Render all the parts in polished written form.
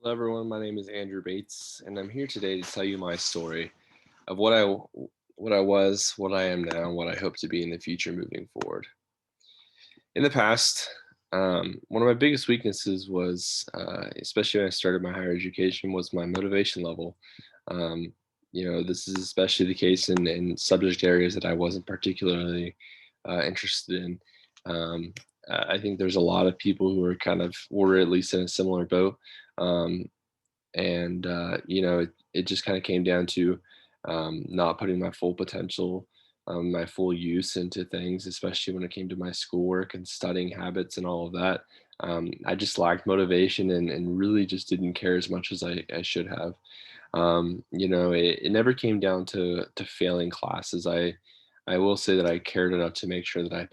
Hello, everyone. My name is Andrew Bates, and I'm here today to tell you my story of what I was, what I am now, and what I hope to be in the future moving forward. In the past, one of my biggest weaknesses was, especially when I started my higher education, was my motivation level. Um, this is especially the case in subject areas that I wasn't particularly interested in. Um, I think there's a lot of people who are were at least in a similar boat. Um, it just kind of came down to not putting my full potential, my full use into things, especially when it came to my schoolwork and studying habits and all of that. I just lacked motivation and really just didn't care as much as I should have. It never came down to failing classes. I will say that I cared enough to make sure that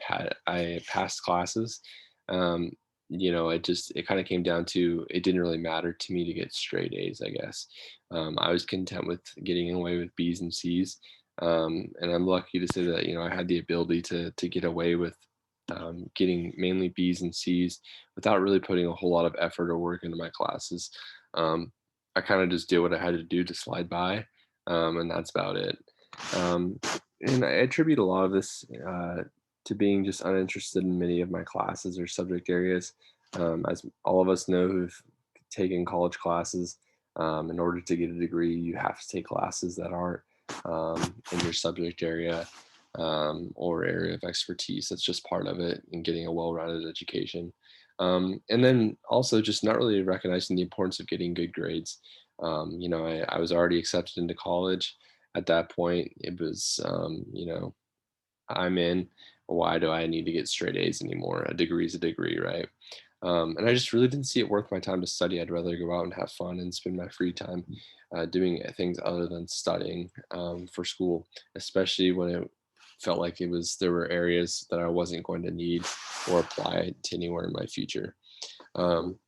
I passed classes. Um, it kind of came down to it didn't really matter to me to get straight A's, I guess. I was content with getting away with B's and C's. And I'm lucky to say that, I had the ability to get away with getting mainly B's and C's without really putting a whole lot of effort or work into my classes. Um, I kind of just did what I had to do to slide by, and that's about it. Um, and I attribute a lot of this to being just uninterested in many of my classes or subject areas. As all of us know who've taken college classes, in order to get a degree, you have to take classes that aren't in your subject area or area of expertise. That's just part of it in getting a well-rounded education. And then also just not really recognizing the importance of getting good grades. I was already accepted into college at that point. It was, I'm in. Why do I need to get straight A's anymore? A degree is a degree, right? And I just really didn't see it worth my time to study. I'd rather go out and have fun and spend my free time doing things other than studying for school, especially when it felt like there were areas that I wasn't going to need or apply to anywhere in my future. Um,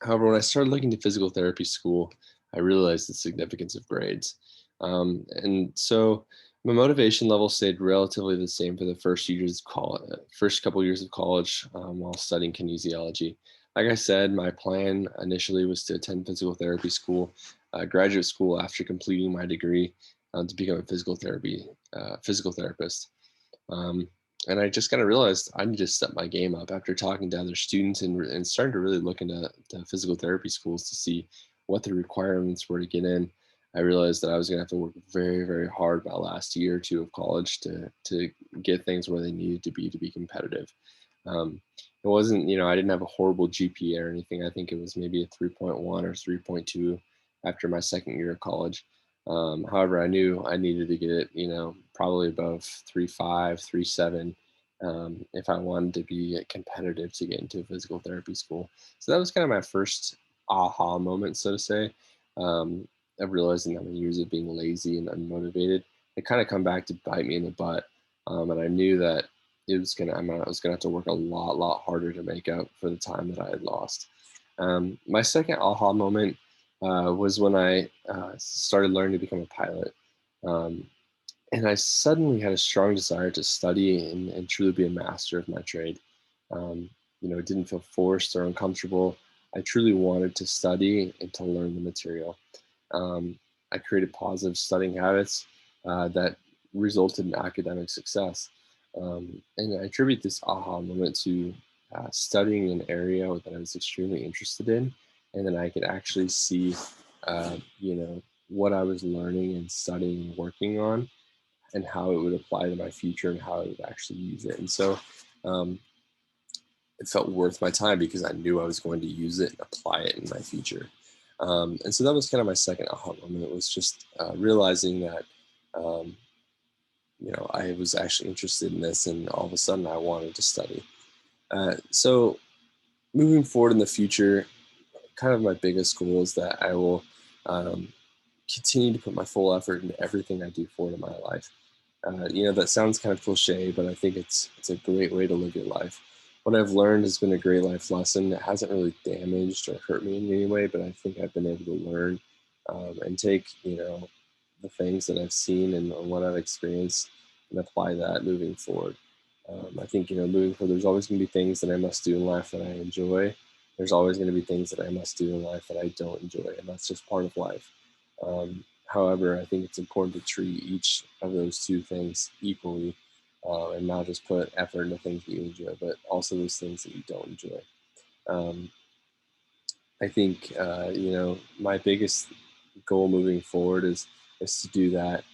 However, when I started looking to physical therapy school, I realized the significance of grades. And so my motivation level stayed relatively the same for the first couple years of college while studying kinesiology. Like I said, my plan initially was to attend physical therapy school, graduate school after completing my degree to become a physical therapist. Um, and I just kind of realized I need to step my game up after talking to other students and starting to really look into to physical therapy schools to see what the requirements were to get in. I realized that I was going to have to work very, very hard my last year or two of college to get things where they needed to be competitive. It wasn't, I didn't have a horrible GPA or anything. I think it was maybe a 3.1 or 3.2 after my second year of college. However, I knew I needed to get it, probably above 3.5, 3.7, if I wanted to be competitive to get into a physical therapy school. So that was kind of my first aha moment, so to say, of realizing that my years of being lazy and unmotivated had kind of come back to bite me in the butt. And I knew that I was gonna have to work a lot harder to make up for the time that I had lost. My second aha moment was when I started learning to become a pilot. Um, and I suddenly had a strong desire to study and truly be a master of my trade. It didn't feel forced or uncomfortable. I truly wanted to study and to learn the material. I created positive studying habits that resulted in academic success. And I attribute this aha moment to studying an area that I was extremely interested in, and then I could actually see, uh, you know, what I was learning and studying and working on, and how it would apply to my future and how I would actually use it. And so um, it felt worth my time because I knew I was going to use it and apply it in my future. And so that was kind of my second aha moment. It was just realizing that, um, I was actually interested in this, and all of a sudden I wanted to study. So moving forward in the future, kind of my biggest goal is that I will um, continue to put my full effort into everything I do forward in my life. That sounds kind of cliche, but I think it's a great way to live your life. What I've learned has been a great life lesson. It hasn't really damaged or hurt me in any way, but I think I've been able to learn and take the things that I've seen and what I've experienced and apply that moving forward. I think moving forward, there's always going to be things that I must do in life that I enjoy, There's always going to be things that I must do in life that I don't enjoy, and that's just part of life. However, I think it's important to treat each of those two things equally, and not just put effort into things that you enjoy, but also those things that you don't enjoy. Um, I think my biggest goal moving forward is to do that.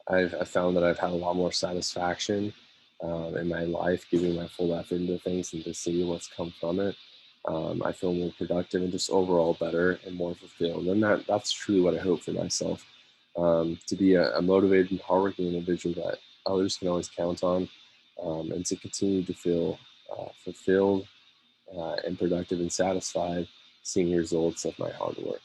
I've found that I've had a lot more satisfaction in my life, giving my full effort into things and to see what's come from it. I feel more productive and just overall better and more fulfilled. And that's truly what I hope for myself, to be a motivated and hardworking individual that others can always count on, and to continue to feel fulfilled and productive and satisfied seeing results of my hard work.